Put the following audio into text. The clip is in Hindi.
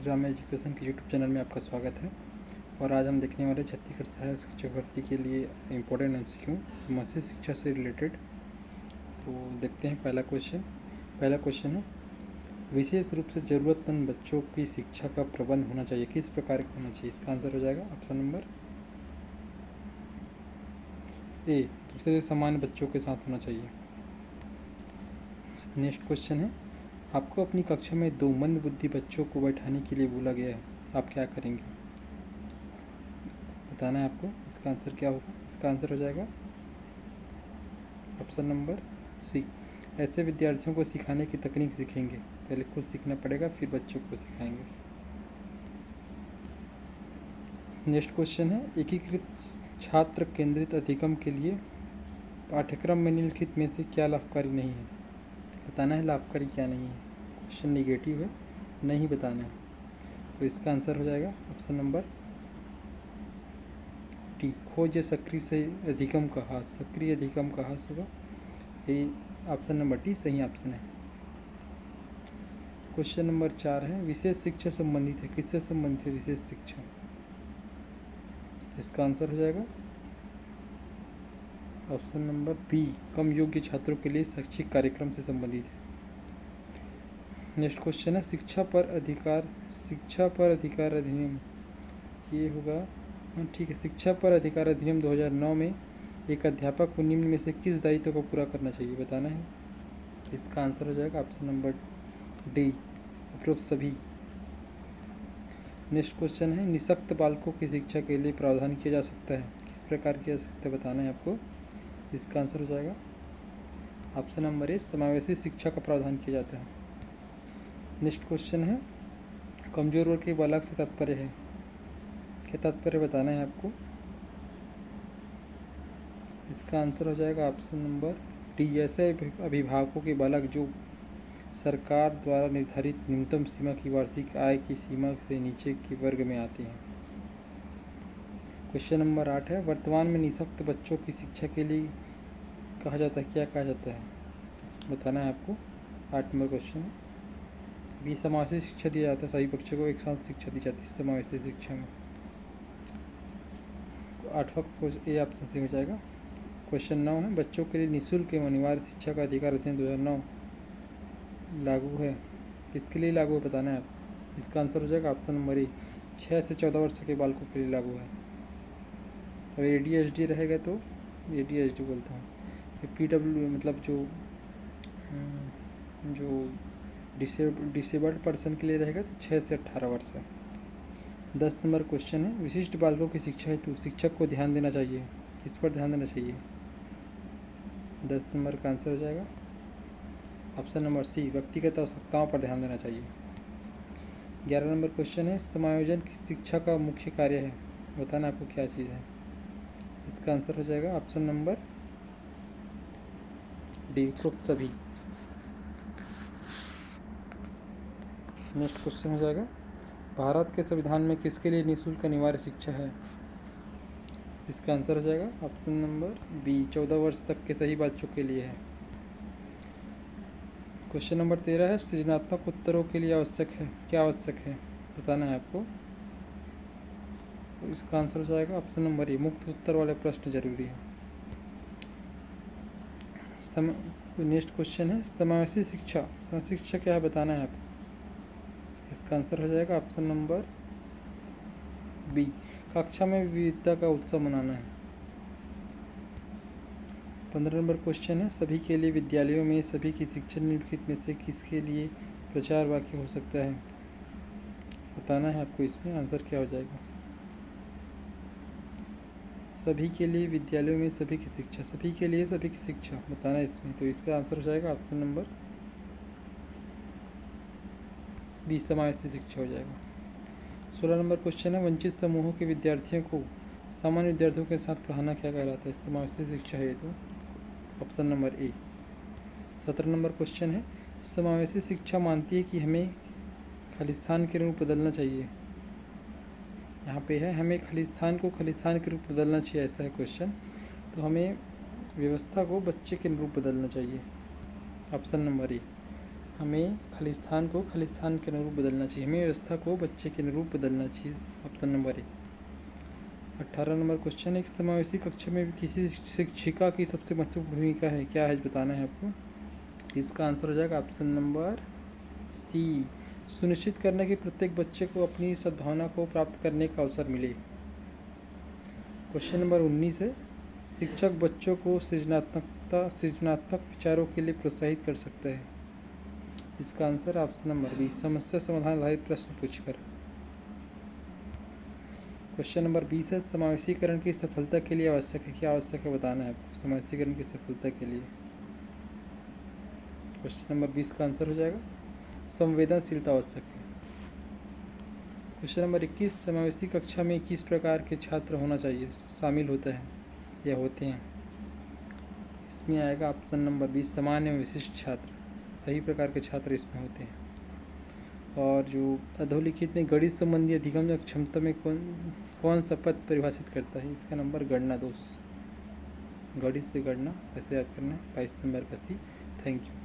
श्री राम एजुकेशन के यूट्यूब चैनल में आपका स्वागत है। और आज हम देखने वाले छत्तीसगढ़ सहायक शिक्षक भर्ती के लिए इम्पोर्टेंट MCQ मत्स्य शिक्षा से रिलेटेड। तो देखते हैं पहला क्वेश्चन है, विशेष रूप से ज़रूरतमंद बच्चों की शिक्षा का प्रबंध होना चाहिए, किस प्रकार का होना चाहिए? इसका आंसर हो जाएगा ऑप्शन नंबर ए, दूसरे सामान्य बच्चों के साथ होना चाहिए। नेक्स्ट क्वेश्चन है, आपको अपनी कक्षा में 2 मंदबुद्धि बच्चों को बैठाने के लिए बोला गया है, आप क्या करेंगे? बताना है आपको। इसका आंसर क्या होगा? इसका आंसर हो जाएगा ऑप्शन नंबर सी, ऐसे विद्यार्थियों को सिखाने की तकनीक सीखेंगे। पहले खुद सीखना पड़ेगा, फिर बच्चों को सिखाएंगे। नेक्स्ट क्वेश्चन है, एकीकृत छात्र केंद्रित अधिगम के लिए पाठ्यक्रम में निम्नलिखित में से क्या लाभकारी नहीं है? बताना है लाभकारी क्या नहीं है। क्वेश्चन निगेटिव है, नहीं बताना है। तो इसका आंसर हो जाएगा ऑप्शन नंबर डी, खोज सक्रिय अधिगम का हास, सक्रिय अधिगम का हास होगा। ये ऑप्शन नंबर डी सही ऑप्शन है। क्वेश्चन नंबर 4 है, विशेष शिक्षा संबंधित है, किससे संबंधित है विशेष शिक्षा? इसका आंसर हो जाएगा ऑप्शन नंबर बी, कम योग्य छात्रों के लिए शैक्षिक कार्यक्रम से संबंधित है। नेक्स्ट क्वेश्चन है, शिक्षा पर अधिकार अधिनियम, ये होगा ठीक है, शिक्षा पर अधिकार अधिनियम 2009 में एक अध्यापक को निम्न में से किस दायित्व को पूरा करना चाहिए? बताना है। इसका आंसर हो जाएगा ऑप्शन नंबर डी, उपरोक्त सभी। नेक्स्ट क्वेश्चन है, निःशक्त बालकों की शिक्षा के लिए प्रावधान किया जा सकता है, किस प्रकार किया जा सकता है? बताना है आपको। इसका आंसर हो जाएगा ऑप्शन नंबर ए, समावेशी शिक्षा का प्रावधान किया जाता है। नेक्स्ट क्वेश्चन है, कमजोर वर्ग के बालक से तात्पर्य है, क्या तात्पर्य बताना है आपको? इसका आंसर हो जाएगा ऑप्शन नंबर डी, ऐसे अभिभावकों के बालक जो सरकार द्वारा निर्धारित न्यूनतम सीमा की वार्षिक आय की सीमा से नीचे के वर्ग में आते हैं। क्वेश्चन नंबर 8 है, वर्तमान में निःशक्त बच्चों की शिक्षा के लिए कहा जाता है, क्या कहा जाता है? बताना है आपको। 8 नंबर क्वेश्चन है, भी समावेशी शिक्षा दिया जाता है, सभी बच्चों को एक साथ शिक्षा दी जाती है समावेशी शिक्षा में। 8वां ए ऑप्शन सही हो जाएगा। क्वेश्चन 9 है, बच्चों के लिए निःशुल्क एवं अनिवार्य शिक्षा का अधिकार अधिनियम 2009 लागू है, किसके लिए लागू है? बताना है आप। इसका आंसर हो जाएगा ऑप्शन नंबर ए, 6 से 14 वर्ष के बालकों के लिए लागू है। और ADHD रहेगा तो ADHD बोलता हूँ, PW मतलब जो डिसेबल्ड पर्सन के लिए रहेगा तो 6 से 18 वर्ष है। 10 नंबर क्वेश्चन है, विशिष्ट बालकों की शिक्षा हेतु शिक्षक को ध्यान देना चाहिए, किस पर ध्यान देना चाहिए? 10 नंबर का आंसर हो जाएगा ऑप्शन नंबर सी, व्यक्तिगत आवश्यकताओं पर ध्यान देना चाहिए। 11 नंबर क्वेश्चन है, समायोजन की शिक्षा का मुख्य कार्य है, बताना आपको क्या चीज़ है? इसका आंसर हो जाएगा ऑप्शन नंबर डी, उपरोक्त सभी। नेक्स्ट क्वेश्चन हो जाएगा, भारत के संविधान में किसके लिए निःशुल्क अनिवार्य शिक्षा है? इसका आंसर हो जाएगा ऑप्शन नंबर बी, 14 वर्ष तक के सही बच्चों के लिए है। क्वेश्चन नंबर 13 है, सृजनात्मक उत्तरों के लिए आवश्यक है, क्या आवश्यक है? बताना है आपको। तो इसका आंसर हो जाएगा ऑप्शन नंबर ए, मुक्त उत्तर वाले प्रश्न जरूरी है। नेक्स्ट क्वेश्चन है, समावेशी शिक्षा क्या है? बताना है आपको। इसका आंसर हो जाएगा ऑप्शन नंबर बी, कक्षा में विविधता का उत्सव मनाना है। 15 नंबर क्वेश्चन है, सभी के लिए विद्यालयों में सभी की शिक्षा निम्नलिखित में से किसके लिए प्रचार वाक्य हो सकता है? बताना है आपको। इसमें आंसर क्या हो जाएगा? सभी के लिए विद्यालयों में सभी की शिक्षा, सभी के लिए सभी की शिक्षा बताना है इसमें। तो इसका आंसर हो जाएगा ऑप्शन नंबर बी, समावेशी शिक्षा हो जाएगा। 16 नंबर क्वेश्चन है, वंचित समूहों के विद्यार्थियों को सामान्य विद्यार्थियों के साथ पढ़ाना क्या कहलाता है? समावेशी शिक्षा है तो option number A. 17 number question है, समावेशी शिक्षा मानती है कि हमें खालिस्तान के रूप बदलना चाहिए, यहाँ पे है हमें खालिस्तान को खालिस्तान के रूप बदलना चाहिए, ऐसा है क्वेश्चन। तो हमें व्यवस्था को बच्चे के रूप बदलना चाहिए, ऑप्शन नंबर ए। हमें खालिस्तान को खालिस्तान के अनुरूप बदलना चाहिए, हमें व्यवस्था को बच्चे के अनुरूप बदलना चाहिए। Option number A. 18 number question, एक समावेशी कक्षा में किसी शिक्षिका की सबसे महत्वपूर्ण भूमिका है, क्या है बताना है आपको। इसका आंसर हो जाएगा ऑप्शन नंबर सी, सुनिश्चित करना कि प्रत्येक बच्चे को अपनी सद्भावना को प्राप्त करने का अवसर मिले। क्वेश्चन नंबर 19 है, शिक्षक बच्चों को सृजनात्मक विचारों के लिए प्रोत्साहित कर सकता है। इसका आंसर ऑप्शन नंबर बी, समस्या समाधान आधारित प्रश्न पूछकर। क्वेश्चन नंबर 20 है, समावेशीकरण की सफलता के लिए आवश्यक है, क्या आवश्यक है बताना है आपको समावेशीकरण की सफलता के लिए। क्वेश्चन नंबर 20 का आंसर हो जाएगा संवेदनशीलता आवश्यक है। क्वेश्चन नंबर 21, समावेशी कक्षा में किस प्रकार के छात्र होना चाहिए, शामिल होता है या होते हैं। इसमें आएगा ऑप्शन नंबर 20, सामान्य एवं विशिष्ट छात्र, सही प्रकार के छात्र इसमें होते हैं। और जो अधोलिखित में गणित संबंधी अधिगम क्षमता में कौन सा पद परिभाषित करता है। इसका नंबर गणना दोष, गणित से गणना ऐसे याद करना है। 22 नंबर का सी। Thank you.